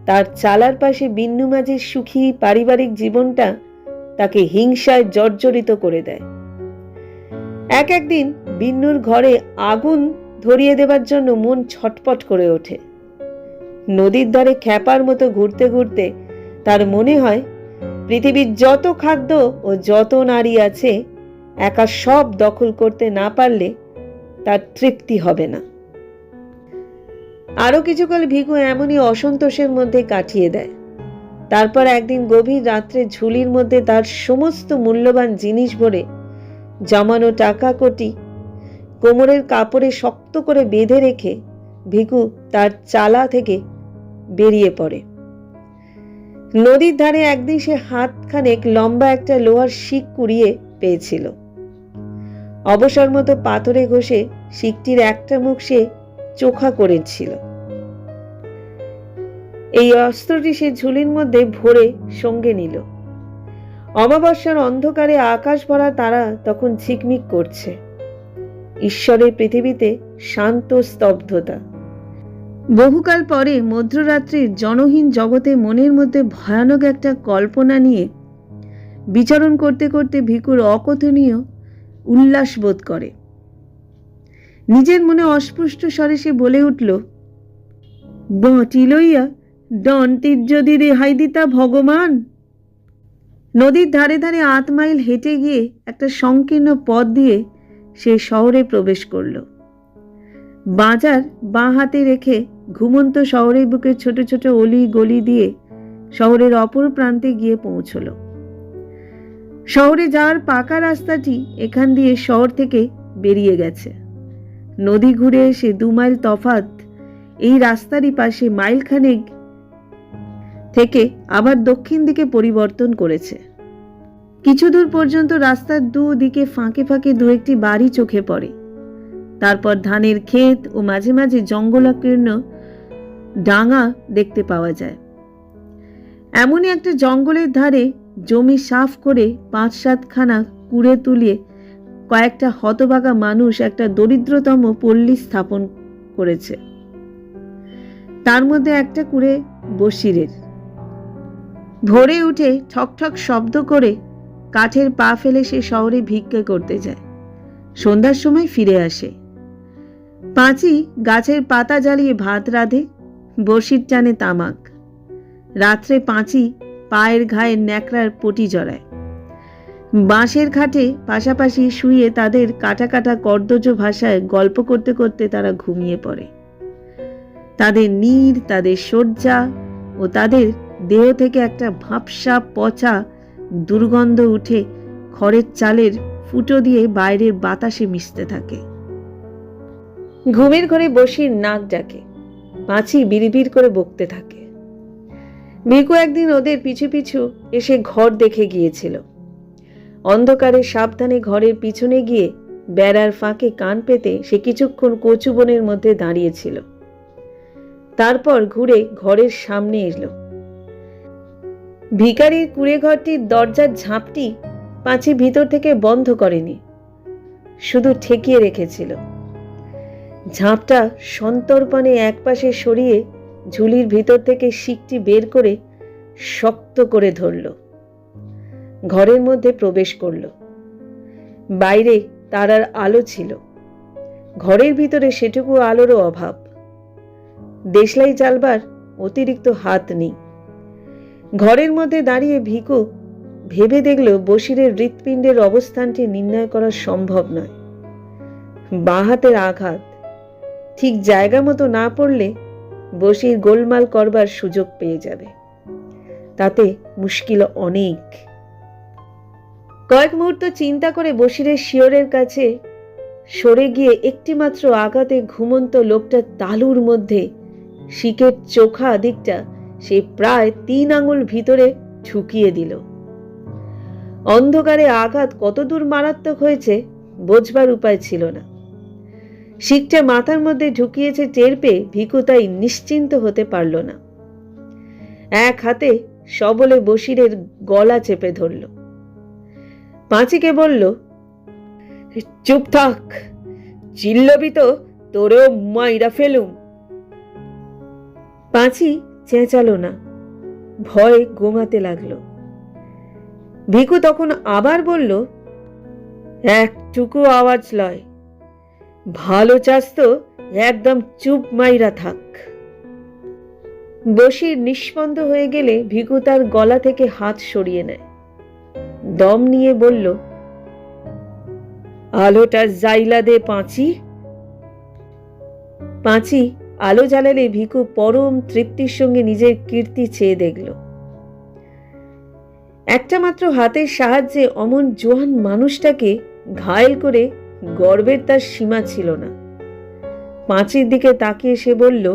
তার চালার পাশে বিন্নু মাঝির সুখী পারিবারিক জীবনটা তাকে হিংসায় জর্জরিত করে দেয়। একদিন বিন্নুর ঘরে আগুন ধরিয়ে দেবার জন্য মন ছটপট করে ওঠে। নদীর ধারে খ্যাপার মতো ঘুরতে ঘুরতে তার মনে হয় পৃথিবীর যত খাদ্য ও যত নারী আছে, একা সব দখল করতে না পারলে তার তৃপ্তি হবে না। আরো কিছুকাল ভিকু এমনই অসন্তোষের মধ্যে কাটিয়ে দেয়। তারপর একদিন গভীর রাত্রে ঝুলির মধ্যে তার সমস্ত মূল্যবান জিনিস ভরে জমানো টাকা কোটি কোমরের কাপড়ে শক্ত করে বেঁধে রেখে ভিকু তার চালা থেকে বেরিয়ে পড়ে। নদীর ধারে একদিন সে হাতখানেক লম্বা একটা লোহার শিক কুড়িয়ে পেয়েছিল। অবসর মতো পাথরে ঘষে শিকটির একটা মুখ সে চোখা করেছিল। এই অস্ত্রটি সে ঝুলির মধ্যে ভরে সঙ্গে নিল। অমাবস্যার অন্ধকারে আকাশ ভরা তারা তখন ঝিকমিক করছে। ঈশ্বরের পৃথিবীতে শান্ত স্তব্ধতা। বহুকাল পরে মধ্যরাত্রির জনহীন জগতে মনের মধ্যে ভয়ানক একটা কল্পনা নিয়ে বিচরণ করতে করতে ভিকুর অকথনীয় উল্লাস বোধ করে। নিজের মনে অস্পষ্ট স্বরে সে বলে উঠল, বাঁটি লইয়া দন্তির যদি রেহাই দিতা ভগবান। নদীর ধারে ধারে 8 মাইল হেঁটে গিয়ে একটা সংকীর্ণ পথ দিয়ে সে শহরে প্রবেশ করল। বাজার বাঁ হাতে রেখে ঘুমন্ত শহরের বুকে ছোট ছোট অলি গলি দিয়ে শহরের অপর প্রান্তে গিয়ে পৌঁছল। শহরে যাওয়ার পাকা রাস্তাটি এখান দিয়ে শহর থেকে বেরিয়ে গেছে। নদী ঘুরে এসে 2 মাইল তফাৎ এই রাস্তারই পাশে মাইলখানেক থেকে আবার দক্ষিণ দিকে পরিবর্তন করেছে। কিছু দূর পর্যন্ত রাস্তার দুদিকে ফাঁকে ফাঁকে 2-1টি বাড়ি চোখে পড়ে। তারপর ধানের ক্ষেত ও মাঝে মাঝে জঙ্গলাকীর্ণ ডাঙা দেখতে পাওয়া যায়। এমনই একটা জঙ্গলের ধারে জমি সাফ করে 5-7খানা কুড়ে তুলিয়ে কয়েকটা হতভাগা মানুষ একটা দরিদ্রতম পল্লী স্থাপন করেছে। তার মধ্যে একটা কুড়ে বসিরের। ভোরে উঠে ঠকঠক শব্দ করে কাঠের পা ফেলে সে শহরে ভিক্ষা করতে যায়। সন্ধ্যার সময় ফিরে আসে। পাঁচি গাছের পাতা জ্বালিয়ে ভাত রাঁধে, বসির টানে তামাক। রাত্রে পাঁচি পায়ের ঘায়ে ন্যাকড়ার পটি জড়ায়। বাঁশের খাটে পাশাপাশি শুয়ে তাদের কাটা কাটা কর্দজ ভাষায় গল্প করতে করতে তারা ঘুমিয়ে পড়ে। তাদের নীড়, তাদের শয্যা ও তাদের দেহ থেকে একটা ভাবসা পচা দুর্গন্ধ উঠে খড়ের চালের ফুটো দিয়ে বাইরের বাতাসে মিশতে থাকে। ঘুমের ঘরে বসির নাক ডাকে, পাঁচি বিড়বিড় করে বকতে থাকে। ভিকু একদিন ওদের পিছু পিছু এসে ঘর দেখে গিয়েছিল। অন্ধকারে সাবধানে ঘরের পিছনে গিয়ে বেড়ার ফাঁকে কান পেতে সে কিছুক্ষণ কচু বনের মধ্যে দাঁড়িয়েছিল। তারপর ঘুরে ঘরের সামনে এলো। ভিখারির কুড়ে ঘরটির দরজার ঝাঁপটি পাঁচি ভিতর থেকে বন্ধ করেনি, শুধু ঠেকিয়ে রেখেছিল। ঝাঁপটা সন্তর্পণে একপাশে সরিয়ে ঝুলির ভিতর থেকে শিকটি বের করে শক্ত করে ধরল। ঘরের মধ্যে প্রবেশ করল। বাইরে তারার আলো ছিল, ঘরের ভিতরে সেটুকু আলোরও অভাব। দেশলাই জ্বালবার অতিরিক্ত হাত নেই। ঘরের মধ্যে দাঁড়িয়ে ভিকু ভেবে দেখল বসিরের হৃৎপিণ্ডের অবস্থানটি নির্ণয় করা সম্ভব নয়। বাঁ হাতের আঘাত ঠিক জায়গা মতো না পড়লে বসির গোলমাল করবার সুযোগ পেয়ে যাবে, তাতে মুশকিল অনেক। কয়েক মুহূর্ত চিন্তা করে বসিরের শিয়রের কাছে সরে গিয়ে একটিমাত্র আঘাতে ঘুমন্ত লোকটার তালুর মধ্যে শিকের চোখা দিকটা সে প্রায় 3 আঙুল ভিতরে ঢুকিয়ে দিল। অন্ধকারে আঘাত কতদূর মারাত্মক হয়েছে বোঝবার উপায় ছিল না। শিকটা মাথার মধ্যে ঢুকিয়েছে টের পেয়ে ভিকু তাই নিশ্চিন্ত হতে পারল না। এক হাতে সবলে বসিরের গলা চেপে ধরল। পাঁচিকে বলল, চুপ থাক, চিল্লবি তো তোরেও মাইরা ফেলুম। পাঁচি চেঁচালো না, ভয়ে গোঙাতে লাগলো। ভিকু তখন আবার বলল, একটুকু আওয়াজ লয়, ভালো চাস তো একদম চুপ মাইরা থাক। বসির নিষ্পন্দ হয়ে গেলে ভিকু তার গলা থেকে হাত সরিয়ে নেয়। দম নিয়ে বলল, আলোটা জাইলা দে পাঁচি। পাঁচি আলো জ্বালালে ভিকু পরম তৃপ্তির সঙ্গে নিজের কীর্তি চেয়ে দেখল। একটা মাত্র হাতের সাহায্যে অমন জোয়ান মানুষটাকে ঘায়েল করে গর্বের তার সীমা ছিল না। পাঁচির দিকে তাকিয়ে সে বলল,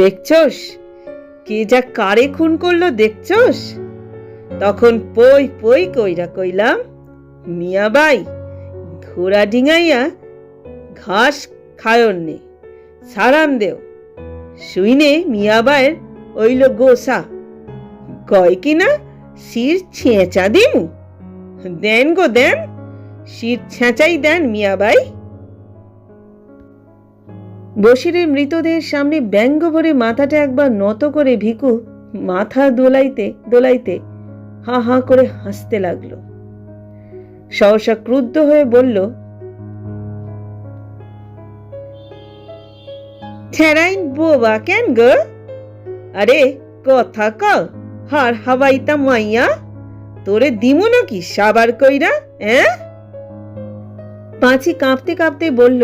দেখছস কে যা কারে খুন করলো দেখছস? তখন পই পই কইরা কইলাম, মিয়াবাই ঘোড়া ডিঙাইয়া ঘাস খায়ন নে, সারান দেও। শুইনে মিয়াবাইয়ের ওইল গোসা, কয় কিনা শির ছেঁচা দিমু। দেন গো দেন, শির ছেঁচাই দেন মিয়াবাই। বসিরের মৃতদেহের সামনে ব্যঙ্গ ভরে মাথাটা একবার নত করে ভিকু মাথা দোলাইতে দোলাইতে হা হা করে হাসতে লাগলো। সহসা ক্রুদ্ধ হয়ে বলল, ঠেরাইন বোবা কেন গো? আরে কথা ক, হার হাওয়াইতা মাইয়া, তোরে দিমু নাকি সাবার কইরা? পাঁচি কাঁপতে কাঁপতে বলল,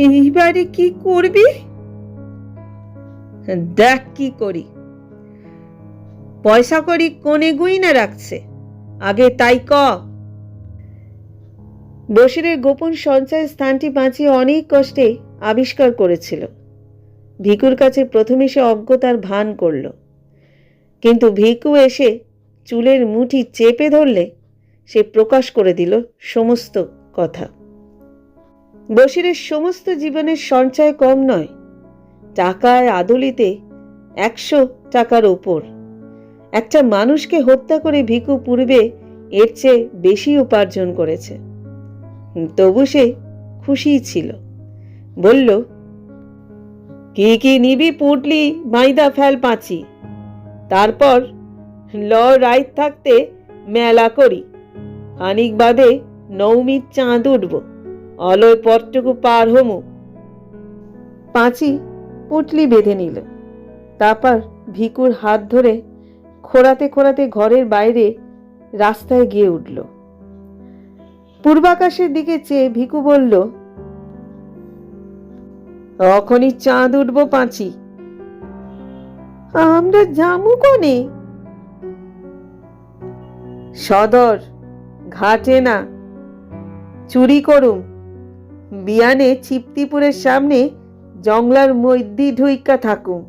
এইবারে কি করবি? দেখ কি করি। পয়সা করি কোনে গুইনা রাখছে, আগে তাই ক। বসিরের গোপন সঞ্চয় স্থানটি পাঁচি অনেক কষ্টে আবিষ্কার করেছিল। ভিকুর কাছে প্রথমে সে অজ্ঞতার ভান করল, কিন্তু ভিকু এসে চুলের মুঠি চেপে ধরলে সে প্রকাশ করে দিল সমস্ত কথা। বসিরের সমস্ত জীবনের সঞ্চয় কম নয়, টাকায় আদলিতে 100 টাকার ওপর। একটা মানুষকে হত্যা করে ভিকু পূর্বে এর চেয়ে বেশি উপার্জন করেছে। তবু সে খুশিই ছিল। বলল, কি কি নিবি পুটলি মাইদা ফেল পাঁচি, তারপর ল রাইত থাকতে মেলা করি, খানিক বাদে নৌমির চাঁদ উঠব, অলয় পরটুকু পার হমু। পাঁচি পুটলি বেঁধে নিল। তারপর ভিকুর হাত ধরে খোঁড়াতে খোঁড়াতে ঘরের বাইরে রাস্তায় গিয়ে উঠল। পূর্বাকাশের দিকে চেয়ে ভিকু বলল, অখনই চাঁদ উঠব পাঁচি। আমরা যামু কোনে? সদর, ঘাটে না, চুরি করুম। বিয়ানে ছিপ্তিপুরের সামনে জংলার মধ্যে ঢুইকা থাকুম।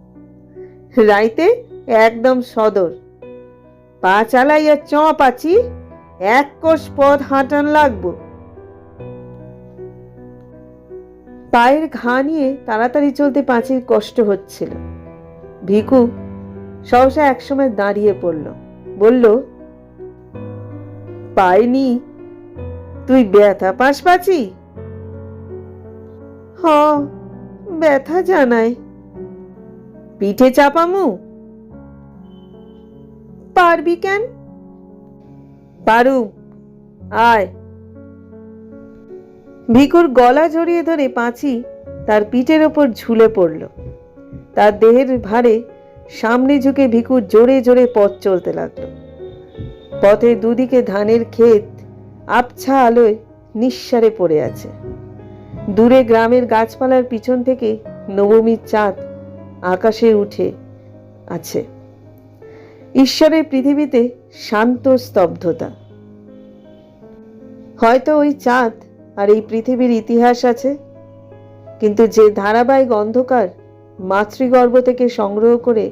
রাইতে একদম সদর। পা চালাইয়া চ পাচি, 1 কোষ পথ হাঁটান লাগবো। পায়ের ঘা নিয়ে তাড়াতাড়ি চলতে পাঁচির কষ্ট হচ্ছিল। ভিকু সহসা একসময় দাঁড়িয়ে পড়ল, বলল, পাইনি তুই ব্যথা পাস পাচি? হ, ব্যথা জানায়। পিঠে চাপামু? পারবি কেন? পারু, আয়। ভিকুর গলা জড়িয়ে ধরে পাঁচি তার পিঠের ওপর ঝুলে পড়ল। তার দেহের ভারে সামনে ঝুঁকে ভিকু জোরে জোরে পথ চলতে লাগলো। পথের দুদিকে ধানের ক্ষেত আবছা আলোয় নিঃসারে পড়ে আছে। দূরে গ্রামের গাছপালার পিছন থেকে নবমীর চাঁদ আকাশে উঠে আছে। ঈশ্বরের পৃথিবীতে শান্ত স্তব্ধতা। হয়তো ওই চাঁদ আর এই পৃথিবীর ইতিহাস আছে, কিন্তু যে ধারাবাহিক অন্ধকার মাতৃগর্ভ থেকে সংগ্রহ করে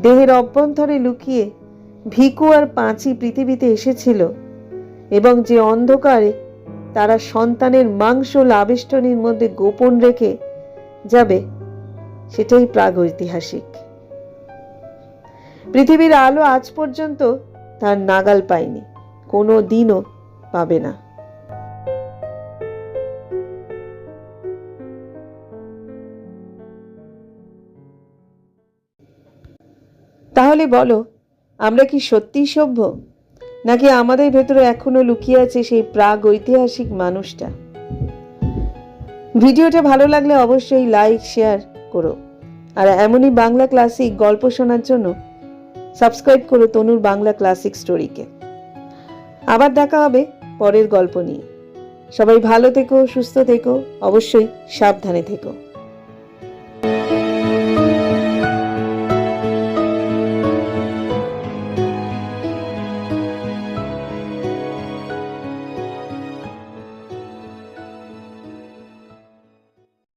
দেহের অভ্যন্তরে লুকিয়ে ভিকু আর পাঁচি পৃথিবীতে এসেছিল, এবং যে অন্ধকারে তারা সন্তানের মাংস লাবেষ্টনীর মধ্যে গোপন রেখে যাবে, সেটাই প্রাগৈতিহাসিক। পৃথিবীর আলো আজ পর্যন্ত তার নাগাল পায়নি, কোনো দিনও পাবে না। তাহলে বলো, আমরা কি সত্যিই সভ্য, নাকি আমাদের ভেতরে এখনো লুকিয়ে আছে সেই প্রাগৈতিহাসিক মানুষটা? ভিডিওটা ভালো লাগলে অবশ্যই লাইক শেয়ার করো, আর এমনই বাংলা ক্লাসিক গল্প শোনার জন্য সাবস্ক্রাইব করো তনুর বাংলা ক্লাসিক স্টোরিকে। আবার দেখা হবে পরের গল্প নিয়ে। সবাই ভালো থেকো, সুস্থ থেকো, অবশ্যই সাবধানে থেকো।